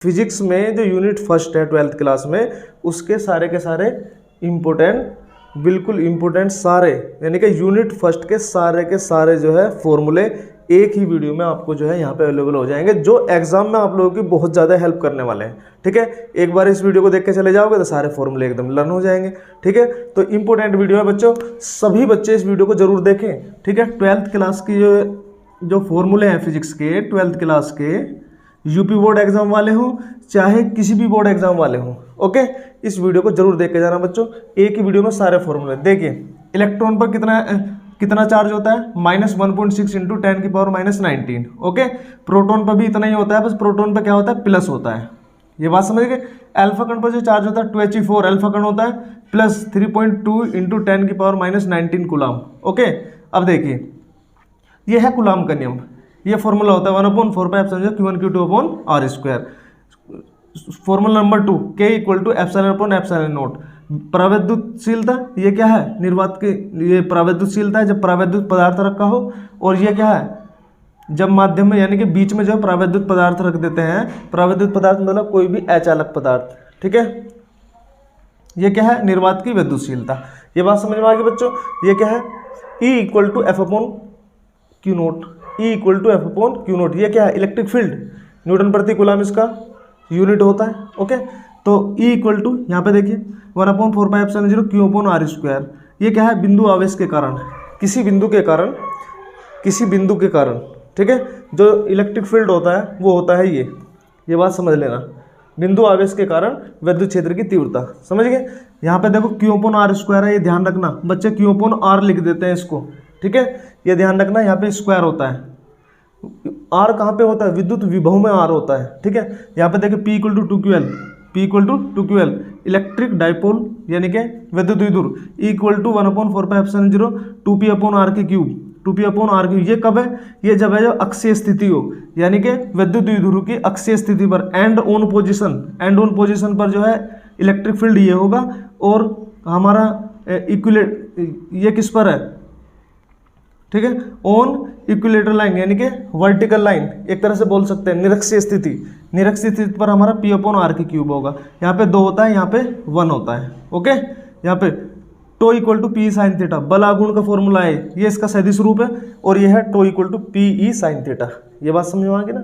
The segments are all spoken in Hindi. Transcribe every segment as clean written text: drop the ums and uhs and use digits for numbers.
फिजिक्स में जो यूनिट फर्स्ट है 12th क्लास में, उसके सारे के सारे इम्पोर्टेंट, बिल्कुल इम्पोर्टेंट सारे, यानी कि यूनिट फर्स्ट के सारे जो है फॉर्मूले एक ही वीडियो में आपको जो है यहाँ पे अवेलेबल हो जाएंगे, जो एग्जाम में आप लोगों की बहुत ज़्यादा हेल्प करने वाले हैं। ठीक है, एक बार इस वीडियो को देख के चले जाओगे तो सारे फॉर्मूले एकदम लर्न हो जाएंगे। ठीक है, तो इंपॉर्टेंट वीडियो है बच्चों, सभी बच्चे इस वीडियो को जरूर देखें। ठीक है, 12th क्लास की जो फॉर्मूले हैं फिजिक्स के 12th क्लास के, यूपी बोर्ड एग्जाम वाले हों चाहे किसी भी बोर्ड एग्जाम वाले हों, ओके, इस वीडियो को जरूर देख के जाना बच्चों। एक ही वीडियो में सारे फॉर्मूले देखिए। इलेक्ट्रॉन पर कितना चार्ज होता है, -1.6 इंटू 10 की पावर -19। ओके, प्रोटॉन पर भी इतना ही होता है, बस प्रोटॉन पर क्या होता है, प्लस होता है। ये बात समझ गए। अल्फा कण पर जो चार्ज होता है 2He4 अल्फा कण होता है, प्लस 3.2 इंटू 10 की पावर -19 कूलाम। ओके, अब देखिए ये है कूलाम का नियम। ये फॉर्मूला होता है 1/4πε Q1 Q2/r²। Formula number 2 K = ε/ε0। प्रावैद्युतशीलता, ये क्या है, निर्वात की ये प्रावैद्युतशीलता है जब प्रावैद्युत पदार्थ रखा हो, और ये क्या है, जब माध्यम में यानी कि बीच में जो है प्रावैद्युत पदार्थ रख देते हैं। प्रावैद्युत पदार्थ मतलब कोई भी अचालक पदार्थ। ठीक है, ये क्या है, निर्वात की वैद्युतशीलता। ये बात समझ में आ गई बच्चों। ये क्या है, E = F/Q0। E = F/Q0। ये क्या है, इलेक्ट्रिक फील्ड, न्यूटन प्रति कूलाम इसका यूनिट होता है। ओके, तो E = यहाँ पे देखिए 1/4πε0 Q/r²। ये क्या है, बिंदु आवेश के कारण, किसी बिंदु के कारण, ठीक है, जो इलेक्ट्रिक फील्ड होता है वो होता है ये बात समझ लेना, बिंदु आवेश के कारण विद्युत क्षेत्र की तीव्रता। समझ गए। यहाँ पे देखो Q/r² है, ये ध्यान रखना बच्चे, Q/r लिख देते हैं इसको। ठीक है, ये ध्यान रखना, यहाँ पे स्क्वायर होता है। R कहाँ पे होता है, विद्युत विभव में R होता है। ठीक है, यहाँ पे देखिए P = 2QL, इलेक्ट्रिक डाइपोल यानी कि विद्युत द्विध्रुव। E = 1/4πε0 2p/r³। ये कब है, ये जब है जो अक्षीय स्थिति हो, यानी कि विद्युत द्विध्रुव की अक्षीय स्थिति पर एंड ऑन पोजीशन पर जो है इलेक्ट्रिक फील्ड ये होगा, और हमारा ये किस पर है, ठीक है, ऑन इक्विलेटरल लाइन यानी कि वर्टिकल लाइन, एक तरह से बोल सकते हैं निरक्षीय स्थिति पर हमारा P/r³ होगा। यहाँ पे 2 होता है, यहाँ पे 1 होता है। ओके, यहाँ पे τ = P sin θ, बल आघूर्ण का फॉर्मूला है, ये इसका सदिश रूप है, और ये है τ = Pe sin θ। ये बात समझ में आ गई ना।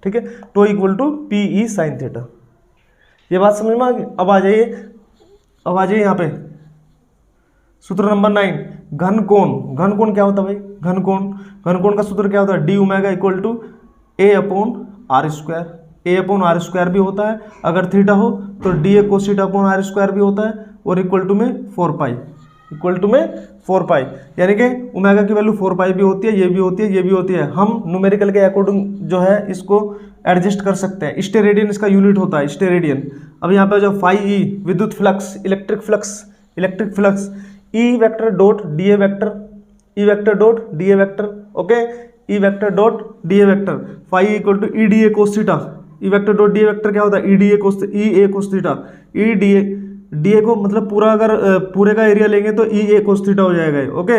ठीक है, τ = Pe sin θ, ये बात समझ में आ गई। अब आ जाइए यहाँ पे सूत्र नंबर 9, घन कोण क्या होता है भाई, घन कोण का सूत्र क्या होता है, d = A/r²। भी होता है, अगर थीटा हो तो dA cos θ/r² भी होता है, और इक्वल टू में 4π, यानी कि ओमेगा की वैल्यू 4π भी होती है, ये भी होती है। हम न्यूमेरिकल के अकॉर्डिंग जो है इसको एडजस्ट कर सकते हैं। स्टेरेडियन इसका यूनिट होता है, स्टेरेडियन। अब यहाँ पे जो φe विद्युत flux, electric flux, E vector dot dA vector, okay, E vector dot dA vector, φ = EdA cos θ। E vector dot dA vector क्या होता है, EA cos θ। DA को मतलब पूरे का एरिया लेंगे तो EA cos θ हो जाएगा। ओके,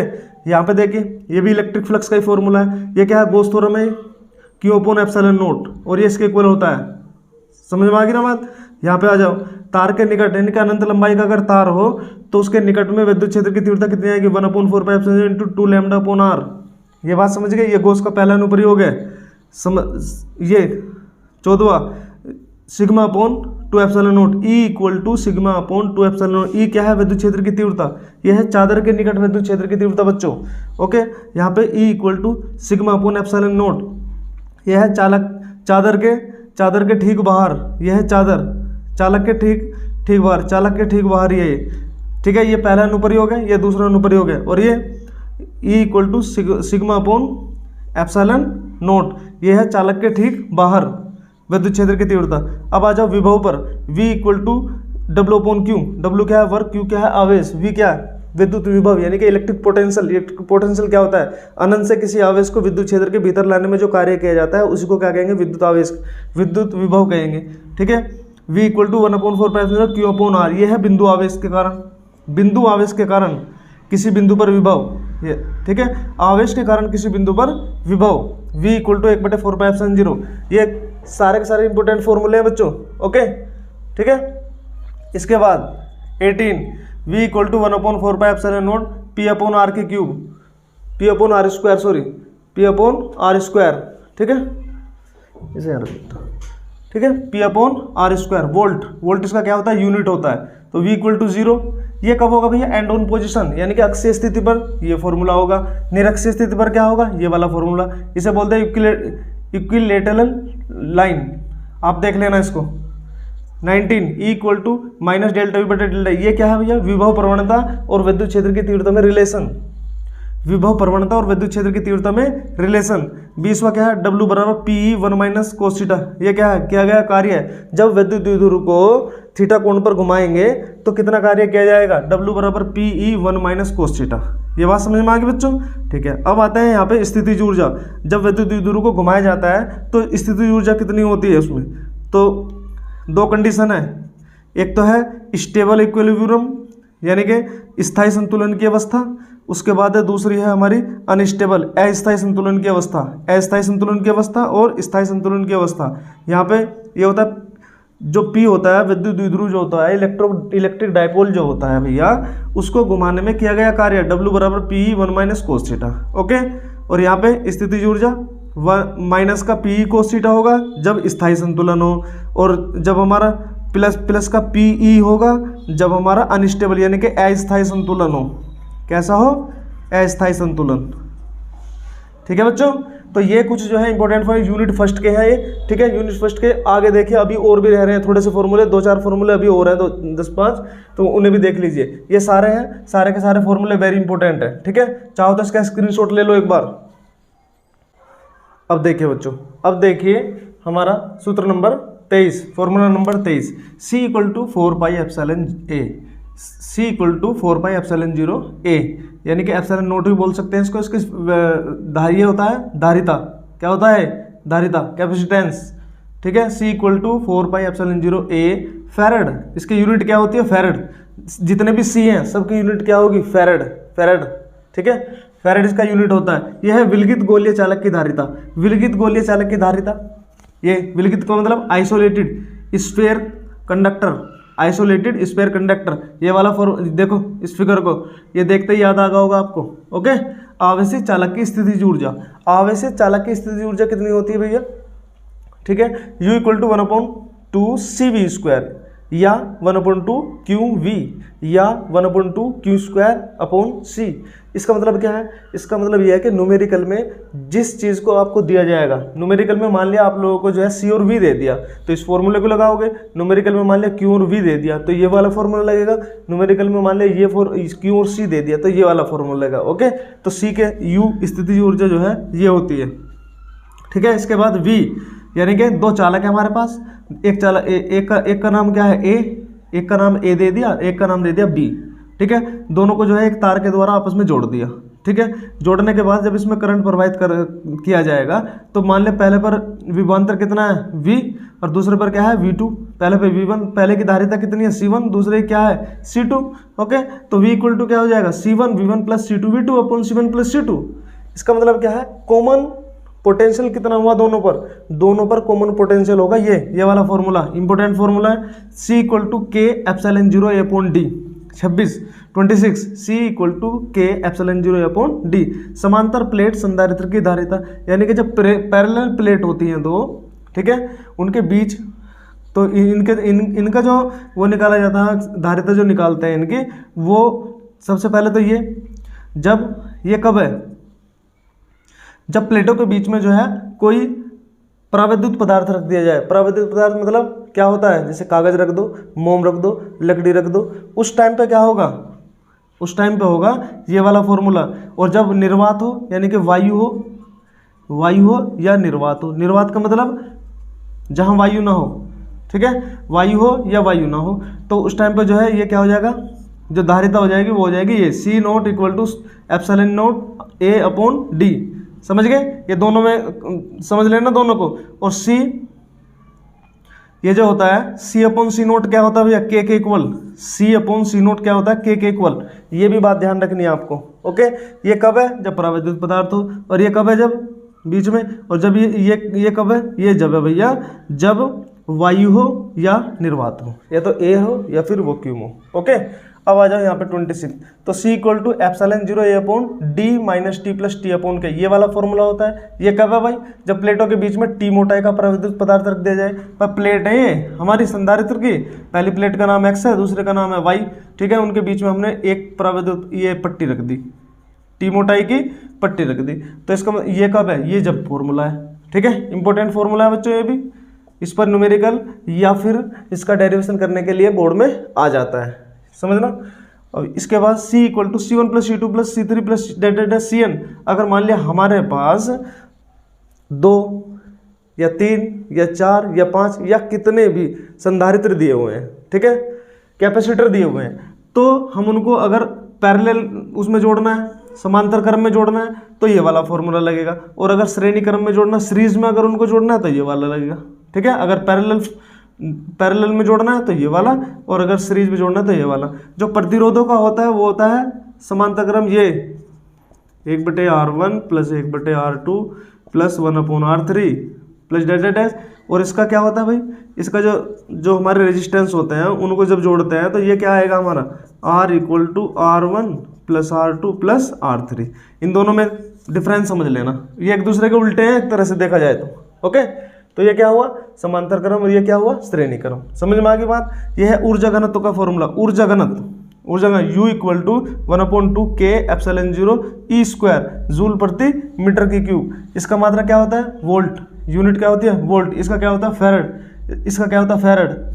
यहाँ पे देखिए ये भी इलेक्ट्रिक फ्लक्स का ही फॉर्मूला है। ये क्या है, गॉस थ्योरम है, Q/ε0, और ये इसके इक्वल होता है। समझ में आ गई ना बात। यहाँ पे आ जाओ, तार के निकट यानी कि अनंत लंबाई का अगर तार हो तो उसके निकट में विद्युत क्षेत्र की तीव्रता कितनी आएगी, 1/4πε0 × 2λ/r। ये बात समझ गए। ये गॉस का पहला अनुप्रयोग है। ये 14वां σ/2ε0, E = σ/2ε0। E क्या है, विद्युत क्षेत्र की तीव्रता, यह है चादर के निकट विद्युत क्षेत्र की तीव्रता बच्चों। ओके, यहाँ पे E = σ/ε0, यह है चादर के ठीक बाहर, यह है चालक के ठीक बाहर ये। ठीक है, ये पहला अनुप्रयोग है, ये दूसरा अनुप्रयोग है, और ये E = σ/ε0, ये है चालक के ठीक बाहर विद्युत क्षेत्र की तीव्रता। अब आ जाओ विभव पर, V = W/Q। W क्या है, वर्क, Q क्या है, आवेश, V क्या है, विद्युत विभव यानी कि इलेक्ट्रिक पोटेंशियल क्या होता है, अनंत से किसी आवेश को विद्युत क्षेत्र के भीतर लाने में जो कार्य किया जाता है उसी को क्या कहेंगे, विद्युत विभव कहेंगे। ठीक है, V = 1/4πε0 Q/r। ये है बिंदु आवेश के कारण किसी बिंदु पर विभव, ये ठीक है, आवेश के कारण किसी बिंदु पर विभव V = 1/4πε0। ये सारे के सारे इंपॉर्टेंट फॉर्मूले हैं बच्चों। ओके ठीक है। इसके बाद 18 v equal to 1/4πε0 p upon r के cube, p upon r square, sorry p upon r square, ठीक है, इसे याद रखना, ठीक है, p upon r square. Volt, volt इसका क्या होता है, यूनिट होता है। तो v इक्वल टू 0, ये कब होगा भैया, एंड ऑन पोजीशन, यानी कि अक्षीय स्थिति पर ये फॉर्मूला होगा। निरक्षीय स्थिति पर क्या होगा, ये वाला फॉर्मूला। इसे बोलते हैं इक्विलेटरल लाइन, आप देख लेना इसको। 19 E equal to minus delta V बटे डेल्टा, ये क्या है भैया, विभव प्रवणता और विद्युत क्षेत्र की तीव्रता में रिलेशन, विभव प्रवणता और विद्युत क्षेत्र की तीव्रता में रिलेशन। 20वां क्या है, W बराबर PE 1 माइनस कोस थीटा, ये क्या है, किया गया कार्य है। जब विद्युत द्विध्रुव को थीटा कोण पर घुमाएंगे तो कितना कार्य किया जाएगा, W बराबर PE 1 माइनस कोस थीटा। ये बात समझ में आ गई बच्चों, ठीक है। अब आते हैं यहाँ पे स्थितिज ऊर्जा। जब विद्युत द्विध्रुव को घुमाया जाता है तो स्थितिज ऊर्जा कितनी होती है उसमें, तो दो कंडीशन है, एक तो है स्टेबल इक्विलिब्रियम यानी कि स्थायी संतुलन की अवस्था, उसके बाद है दूसरी है हमारी अनस्टेबल अस्थायी संतुलन की अवस्था, अस्थायी संतुलन की अवस्था और स्थायी संतुलन की अवस्था। यहाँ पे ये होता है जो P होता है विद्युत द्विध्रुव जो होता है, इलेक्ट्रिक डायपोल जो होता है भैया, उसको घुमाने में किया गया कार्य W बराबर PE 1 minus cos theta. Okay, और यहाँ पे स्थितिज ऊर्जा माइनस का PE कोस थीटा होगा जब स्थायी संतुलन हो, और जब हमारा प्लस का PE होगा जब हमारा अनस्टेबल यानी कि अस्थायी संतुलन हो। कैसा हो, अस्थायी संतुलन, ठीक है बच्चों। तो ये कुछ जो है इंपॉर्टेंट फॉर यूनिट फर्स्ट के हैं ये, ठीक है। यूनिट फर्स्ट के आगे देखिए अभी और भी रह रहे हैं थोड़े से फॉर्मूले, 2-4 फॉर्मूले अभी और हैं, 10-5, तो उन्हें भी देख लीजिए। ये सारे हैं, सारे के सारे फॉर्मूले वेरी इंपॉर्टेंट है, ठीक है। चाहो तो इसका स्क्रीनशॉट ले लो एक बार। अब देखिए बच्चों, अब देखिए हमारा सूत्र number 23, formula number 23, C equal to 4πε0 C equal to 4πε0 A, यानी कि एप्सिलॉन नोट भी बोल सकते हैं इसको। इसके धारिय होता है धारिता, क्या होता है, धारिता, कैपेसिटेंस, ठीक है। C equal to 4πε0 A farad, इसकी यूनिट क्या होती है, फैरड। जितने भी C हैं सबकी यूनिट क्या होगी, फैरड, फैरड, ठीक है। फैरड इसका यूनिट होता है। यह है विलगित गोलीय चालक की धारिता, विलगित गोलीय चालक की धारिता। ये विलगित को मतलब isolated sphere conductor, isolated sphere conductor, ये वाला देखो इस फिगर को, ये देखते ही याद आ गया होगा आपको। ओके, आवेशित चालक की स्थितिज ऊर्जा, आवेशित चालक की स्थितिज ऊर्जा कितनी होती है भैया, ठीक है। U equal to 1/2 CV square या 1/2 QV या 1/2 Q स्क्वायर अपॉन C। इसका मतलब क्या है, इसका मतलब यह है कि न्यूमेरिकल में जिस चीज़ को आपको दिया जाएगा, न्यूमेरिकल में मान लिया आप लोगों को जो है C और V दे दिया तो इस फॉर्मूले को लगाओगे। न्यूमेरिकल में मान लिया Q और V दे दिया तो ये वाला फॉर्मूला लगेगा। न्यूमेरिकल में मान लिया ये Q और C दे दिया तो ये वाला फॉर्मूला लगेगा। ओके, तो C के U स्थितिज ऊर्जा जो है ये होती है, ठीक है। इसके बाद V यानी कि दो चालक है हमारे पास, एक चालक एक का नाम क्या है A, एक का नाम A दे दिया, एक का नाम दे दिया B, ठीक है। दोनों को जो है एक तार के द्वारा आपस में जोड़ दिया, ठीक है। जोड़ने के बाद जब इसमें करंट प्रवाहित किया जाएगा तो मान ले पहले पर विभवांतर कितना है V और दूसरे पर क्या है V2। पहले पे V1, पहले की धारिता कितनी है C1, दूसरे क्या है C2। ओके, तो V इक्वल टू क्या हो जाएगा C1 V1 plus C2 V2 upon C1 plus C2। इसका मतलब क्या है, कॉमन पोटेंशियल कितना हुआ दोनों पर कॉमन पोटेंशियल होगा ये वाला फॉर्मूला, इंपॉर्टेंट फॉर्मूला है। C equal to K epsilon 0 upon D। 26 C equal to K epsilon 0 upon D। समांतर प्लेट संधारित्र की धारिता, यानी कि जब पैरेलल प्लेट होती हैं दो, ठीक है, उनके बीच तो इनका जो वो निकाला जाता है, धारिता जो निकालते हैं इनकी, वो सबसे पहले तो ये कब है, जब प्लेटों के बीच में जो है कोई प्राविद्युत पदार्थ रख दिया जाए। प्राविद्युत पदार्थ मतलब क्या होता है, जैसे कागज रख दो, मोम रख दो, लकड़ी रख दो, उस टाइम पे क्या होगा, उस टाइम पे होगा ये वाला फॉर्मूला। और जब निर्वात हो यानी कि वायु हो या निर्वात हो, निर्वात का मतलब जहाँ वायु ना हो, ठीक है, वायु हो या वायु ना हो, तो उस टाइम पे जो है ये क्या हो जाएगा, जो धारिता हो जाएगी वो हो जाएगी ये C naught equal to epsilon naught A upon D। समझ गए, ये दोनों में समझ लेना दोनों को। और C ये जो होता है C अपॉन C नोट क्या होता है भैया, K के equal. C upon C note क्या होता है, K के इक्वल। ये भी बात ध्यान रखनी है आपको। ओके, ये कब है, जब प्राविद्युत पदार्थ हो, और ये कब है, जब बीच में, और जब ये कब है, ये जब है भैया जब वायु हो या निर्वात हो, या तो एयर हो या फिर वैक्यूम हो। ओके, अब आ जाओ यहाँ पे 26। तो C equal to epsilon 0 A upon D minus T plus T upon K, ये वाला फॉर्मूला होता है। ये कब है भाई, जब प्लेटों के बीच में T मोटाई का पराविद्युत पदार्थ रख दिया जाए। पर प्लेट है ये हमारी संधारित्र की, पहली प्लेट का नाम X है, दूसरे का नाम है Y, ठीक है। उनके बीच में हमने एक पराविद्युत ये पट्टी रख दी, T मोटाई की पट्टी रख दी। तो इसका ये कब है, ये जब फॉर्मूला है, ठीक है। इंपॉर्टेंट फॉर्मूला है बच्चों ये भी, इस पर न्यूमेरिकल या फिर इसका डेरिवेशन करने के लिए बोर्ड में आ जाता है, समझना। और इसके बाद C equal to C1 plus C2 plus C3 plus CN। अगर मान लिया हमारे पास 2 या 3 या 4 या 5 या कितने भी संधारित्र दिए हुए हैं, ठीक है, कैपेसिटर दिए हुए हैं, तो हम उनको अगर पैरेलल उसमें जोड़ना है, समांतर क्रम में जोड़ना है, तो ये वाला फॉर्मूला लगेगा। और अगर श्रेणी क्रम में जोड़ना, सीरीज में अगर उनको जोड़ना है तो ये वाला लगेगा, ठीक है। अगर पैरेलल में जोड़ना है तो ये वाला, और अगर सीरीज में जोड़ना है तो ये वाला। जो प्रतिरोधों का होता है वो होता है समांतर क्रम, ये 1/R1 plus 1/R2 plus 1/R3 plus dash. और इसका क्या होता है भाई, इसका जो हमारे रेजिस्टेंस होते हैं उनको जब जोड़ते हैं तो ये क्या आएगा हमारा, R equal to R1 plus R2 plus R3। इन दोनों में डिफरेंस समझ लेना, ये एक दूसरे के उल्टे हैं एक तरह से देखा जाए तो। ओके, तो ये क्या हुआ समांतर क्रम और ये क्या हुआ श्रेणी क्रम। समझ में आ गई बात। ये है ऊर्जा घनत्व का फॉर्मूला। ऊर्जा घनत्व U equal to 1/2 K epsilon 0 E square joule प्रति मीटर की क्यूब। इसका मात्रा क्या होता है, वोल्ट, यूनिट क्या होती है वोल्ट। इसका क्या होता है फैरड, इसका क्या होता है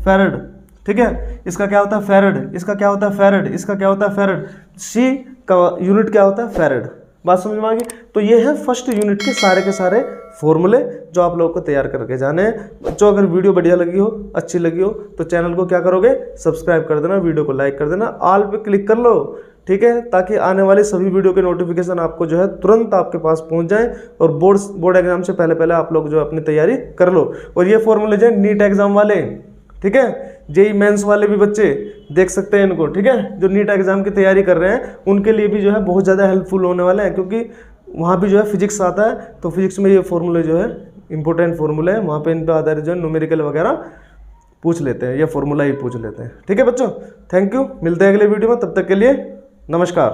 फैरड, ठीक है। इसका क्या होता है फैरड, इसका क्या होता है फैरड, इसका क्या होता है फैरड। C का यूनिट क्या होता है फैरड। बात समझ में आ गई। तो ये है फर्स्ट यूनिट के सारे फॉर्मूले जो आप लोगों को तैयार करके जाने हैं। जो अगर वीडियो बढ़िया लगी हो, अच्छी लगी हो, तो चैनल को क्या करोगे, सब्सक्राइब कर देना, वीडियो को लाइक कर देना, ऑल पे क्लिक कर लो, ठीक है, ताकि आने वाले सभी वीडियो के नोटिफिकेशन आपको जो है तुरंत आपके पास पहुंच जाए। और बोर्ड एग्जाम से पहले आप लोग जो अपनी तैयारी कर लो। और ये फॉर्मूले जो नीट एग्जाम वाले, ठीक है, जेई मेंस वाले भी बच्चे देख सकते हैं इनको, ठीक है, जो नीट एग्जाम की तैयारी कर रहे हैं उनके लिए भी जो है बहुत ज़्यादा हेल्पफुल होने वाले हैं। क्योंकि वहाँ भी जो है फिजिक्स आता है, तो फिजिक्स में ये फॉर्मूले जो है इंपॉर्टेंट फॉर्मूले हैं, वहाँ पे इन पे आधारित जो है न्यूमेरिकल वगैरह पूछ लेते हैं, ये फॉर्मूला ही पूछ लेते हैं। ठीक है बच्चों, थैंक यू, मिलते हैं अगले वीडियो में, तब तक के लिए नमस्कार।